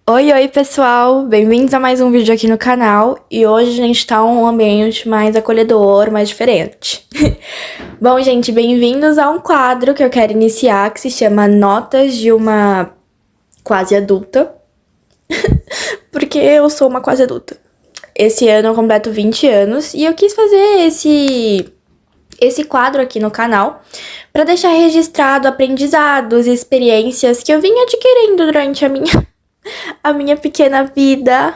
Oi, pessoal! Bem-vindos a mais um vídeo aqui no canal. E hoje a gente tá um ambiente mais acolhedor, mais diferente. Bom, gente, bem-vindos a um quadro que eu quero iniciar, que se chama Notas de uma Quase Adulta. Porque eu sou uma quase adulta. Esse ano eu completo 20 anos e eu quis fazer esse quadro aqui no canal para deixar registrado aprendizados e experiências que eu vim adquirindo durante a minha pequena vida.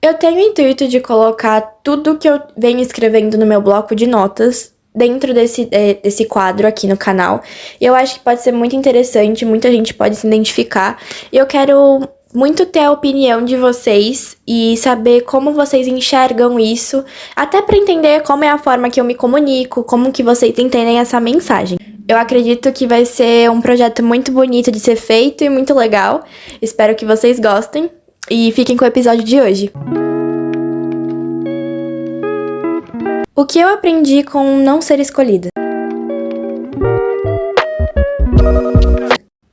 Eu tenho o intuito de colocar tudo que eu venho escrevendo no meu bloco de notas dentro desse quadro aqui no canal. E eu acho que pode ser muito interessante, muita gente pode se identificar. E eu quero muito ter a opinião de vocês e saber como vocês enxergam isso, até para entender como é a forma que eu me comunico, como que vocês entendem essa mensagem. Eu acredito que vai ser um projeto muito bonito de ser feito e muito legal. Espero que vocês gostem e fiquem com o episódio de hoje. O que eu aprendi com não ser escolhida?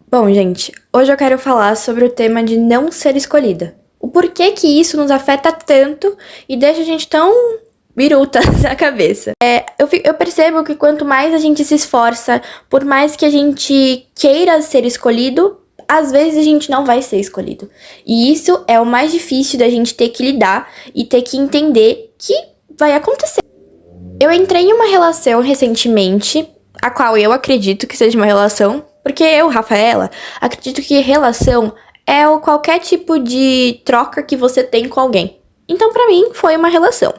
Bom, gente, hoje eu quero falar sobre o tema de não ser escolhida. O porquê que isso nos afeta tanto e deixa a gente tão biruta na cabeça. Eu percebo que quanto mais a gente se esforça, por mais que a gente queira ser escolhido, às vezes a gente não vai ser escolhido. E isso é o mais difícil da gente ter que lidar e ter que entender que vai acontecer. Eu entrei em uma relação recentemente, a qual eu acredito que seja uma relação, porque eu, Rafaela, acredito que relação é qualquer tipo de troca que você tem com alguém. Então, pra mim, foi uma relação.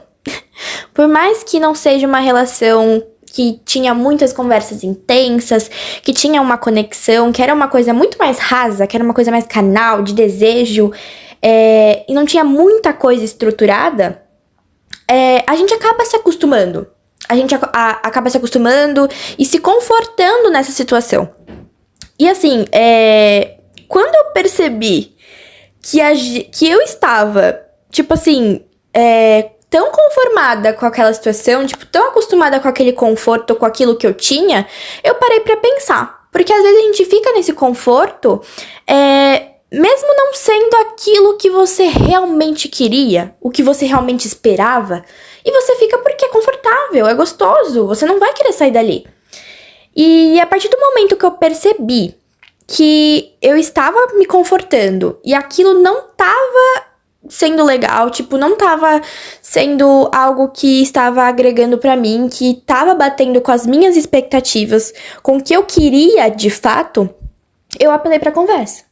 Por mais que não seja uma relação que tinha muitas conversas intensas, que tinha uma conexão, que era uma coisa muito mais rasa, que era uma coisa mais canal, de desejo, e não tinha muita coisa estruturada, a gente acaba se acostumando. A gente acaba se acostumando e se confortando nessa situação. E assim, quando eu percebi que eu estava, tipo assim, tão conformada com aquela situação, tipo, tão acostumada com aquele conforto, com aquilo que eu tinha, eu parei pra pensar. Porque às vezes a gente fica nesse conforto, mesmo não sendo aquilo que você realmente queria, o que você realmente esperava, e você fica porque é confortável, é gostoso, você não vai querer sair dali. E a partir do momento que eu percebi que eu estava me confortando e aquilo não tava sendo legal, tipo, não tava sendo algo que estava agregando pra mim, que tava batendo com as minhas expectativas, com o que eu queria de fato, eu apelei pra conversa.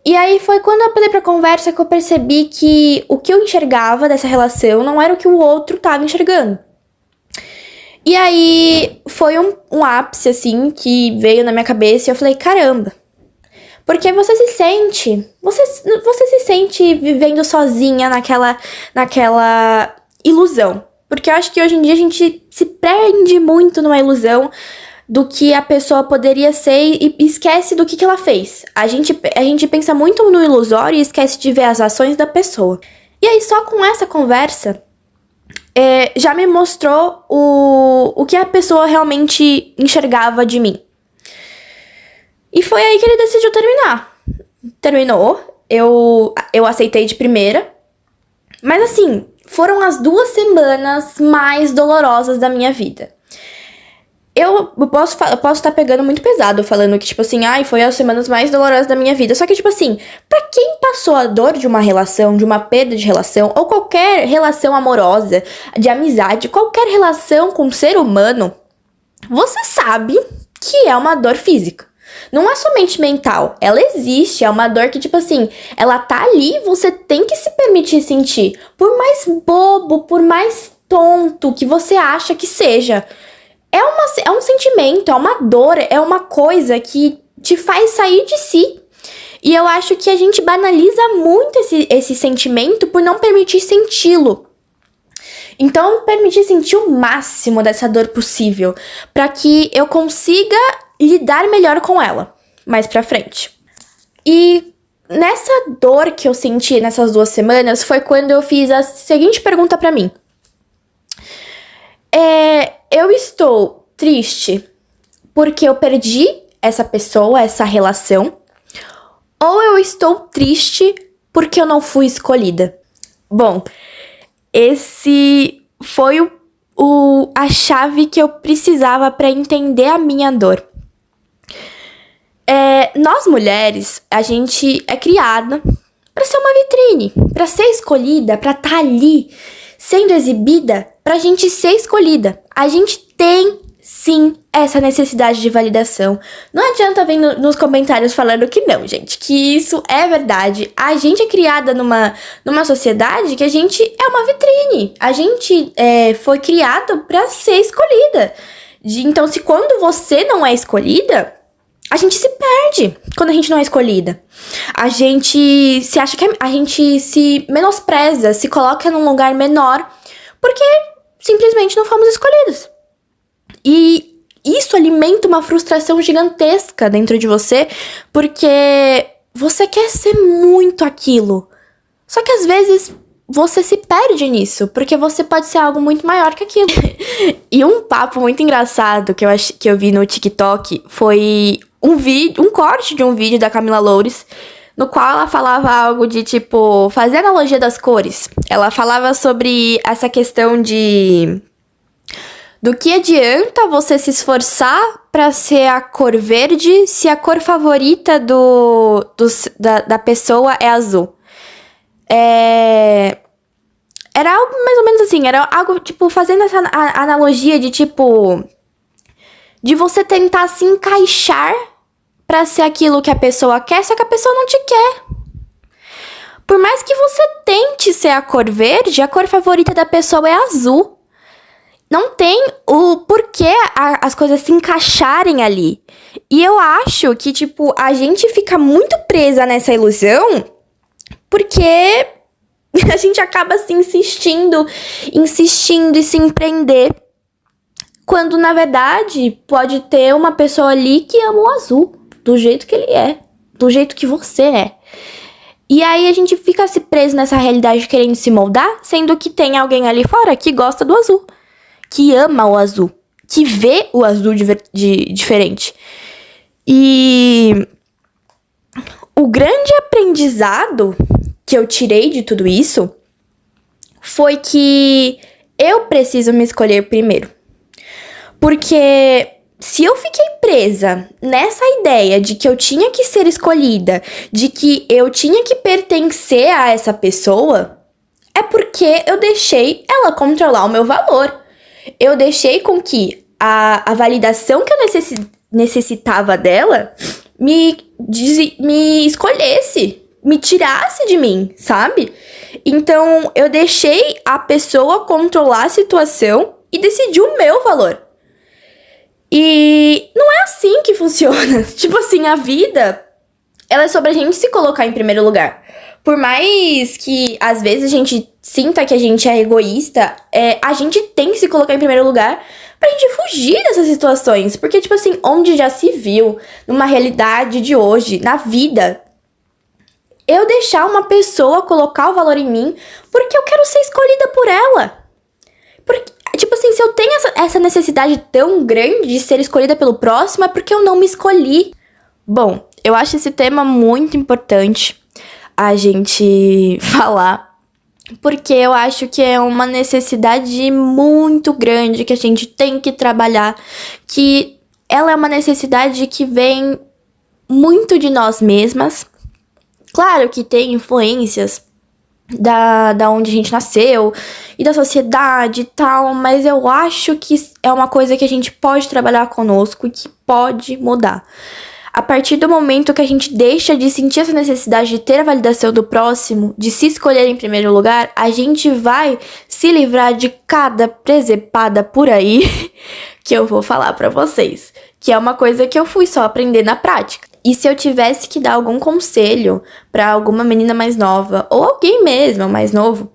E aí foi quando eu apelei pra conversa que eu percebi que o que eu enxergava dessa relação não era o que o outro tava enxergando. E aí foi um ápice, assim, que veio na minha cabeça e eu falei, caramba. Porque você se sente vivendo sozinha naquela ilusão. Porque eu acho que hoje em dia a gente se prende muito numa ilusão do que a pessoa poderia ser e esquece do que ela fez. A gente pensa muito no ilusório e esquece de ver as ações da pessoa. E aí só com essa conversa já me mostrou o que a pessoa realmente enxergava de mim. E foi aí que ele decidiu terminar. Terminou, eu aceitei de primeira. Mas assim, foram as 2 semanas mais dolorosas da minha vida. Eu posso estar pegando muito pesado falando que, tipo assim, foi as semanas mais dolorosas da minha vida. Só que, tipo assim, pra quem passou a dor de uma relação, de uma perda de relação, ou qualquer relação amorosa, de amizade, qualquer relação com um ser humano, você sabe que é uma dor física. Não é somente mental, ela existe, é uma dor que, tipo assim, ela tá ali, você tem que se permitir sentir. Por mais bobo, por mais tonto que você acha que seja. É um sentimento, é uma dor, é uma coisa que te faz sair de si. E eu acho que a gente banaliza muito esse sentimento por não permitir senti-lo. Então, permitir sentir o máximo dessa dor possível, para que eu consiga lidar melhor com ela mais pra frente. E nessa dor que eu senti nessas 2 semanas foi quando eu fiz a seguinte pergunta pra mim. Eu estou triste porque eu perdi essa pessoa, essa relação, ou eu estou triste Por que eu não fui escolhida? Bom, esse foi a chave que eu precisava para entender a minha dor. Nós mulheres, a gente é criada para ser uma vitrine, para ser escolhida, para estar ali sendo exibida, pra gente ser escolhida. A gente tem, sim, essa necessidade de validação. Não adianta vir nos comentários falando que não, gente, que isso é verdade. A gente é criada numa sociedade que a gente é uma vitrine. A gente foi criado pra ser escolhida. Então, se quando você não é escolhida, a gente se perde quando a gente não é escolhida. A gente se acha que a gente se menospreza, se coloca num lugar menor, porque simplesmente não fomos escolhidos. E isso alimenta uma frustração gigantesca dentro de você, porque você quer ser muito aquilo. Só que às vezes você se perde nisso, porque você pode ser algo muito maior que aquilo. E um papo muito engraçado que eu vi no TikTok foi um corte de um vídeo da Camila Loures, no qual ela falava algo de, tipo, fazer analogia das cores. Ela falava sobre essa questão do que adianta você se esforçar pra ser a cor verde se a cor favorita da pessoa é azul. Era algo mais ou menos assim, era algo, tipo, fazendo essa analogia de, tipo, de você tentar se encaixar pra ser aquilo que a pessoa quer, só que a pessoa não te quer. Por mais que você tente ser a cor verde, a cor favorita da pessoa é azul. Não tem o porquê as coisas se encaixarem ali. E eu acho que, tipo, a gente fica muito presa nessa ilusão porque a gente acaba se insistindo e se empreender. Quando, na verdade, pode ter uma pessoa ali que ama o azul, do jeito que ele é, do jeito que você é. E aí a gente fica se preso nessa realidade querendo se moldar, sendo que tem alguém ali fora que gosta do azul, que ama o azul, que vê o azul diferente. E o grande aprendizado que eu tirei de tudo isso foi que eu preciso me escolher primeiro. Porque se eu fiquei presa nessa ideia de que eu tinha que ser escolhida, de que eu tinha que pertencer a essa pessoa, é porque eu deixei ela controlar o meu valor. Eu deixei com que a validação que eu necessitava dela me escolhesse, me tirasse de mim, sabe? Então, eu deixei a pessoa controlar a situação e decidir o meu valor. E não é assim que funciona. Tipo assim, a vida, ela é sobre a gente se colocar em primeiro lugar. Por mais que, às vezes, a gente sinta que a gente é egoísta, a gente tem que se colocar em primeiro lugar pra gente fugir dessas situações. Porque, tipo assim, onde já se viu, numa realidade de hoje, na vida, eu deixar uma pessoa colocar o valor em mim porque eu quero ser escolhida por ela. Porque, tipo assim, se eu tenho essa necessidade tão grande de ser escolhida pelo próximo, é porque eu não me escolhi. Bom, eu acho esse tema muito importante a gente falar, porque eu acho que é uma necessidade muito grande que a gente tem que trabalhar, que ela é uma necessidade que vem muito de nós mesmas. Claro que tem influências da onde a gente nasceu e da sociedade e tal, mas eu acho que é uma coisa que a gente pode trabalhar conosco e que pode mudar. A partir do momento que a gente deixa de sentir essa necessidade de ter a validação do próximo, de se escolher em primeiro lugar, a gente vai se livrar de cada presepada por aí que eu vou falar pra vocês, que é uma coisa que eu fui só aprender na prática. E se eu tivesse que dar algum conselho pra alguma menina mais nova, ou alguém mesmo mais novo,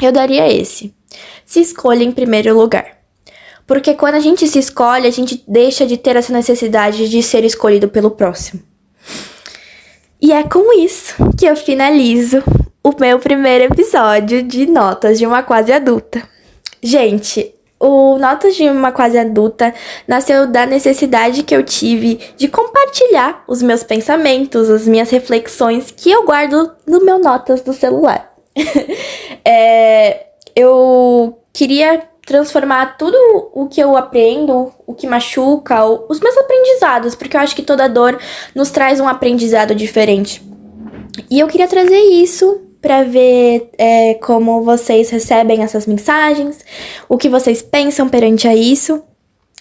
eu daria esse: se escolha em primeiro lugar. Porque quando a gente se escolhe, a gente deixa de ter essa necessidade de ser escolhido pelo próximo. E é com isso que eu finalizo o meu primeiro episódio de Notas de uma Quase Adulta. Gente, O Notas de uma Quase Adulta nasceu da necessidade que eu tive de compartilhar os meus pensamentos, as minhas reflexões que eu guardo no meu Notas do celular. Eu queria transformar tudo o que eu aprendo, o que machuca, os meus aprendizados, porque eu acho que toda dor nos traz um aprendizado diferente. E eu queria trazer isso pra ver como vocês recebem essas mensagens, o que vocês pensam perante a isso.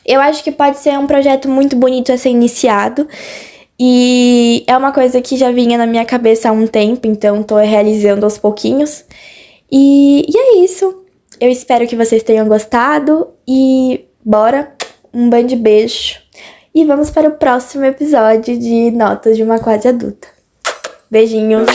Eu acho que pode ser um projeto muito bonito a ser iniciado. E é uma coisa que já vinha na minha cabeça há um tempo, então tô realizando aos pouquinhos. E é isso. Eu espero que vocês tenham gostado. E bora, um bando de beijo. E vamos para o próximo episódio de Notas de uma Quase Adulta. Beijinhos!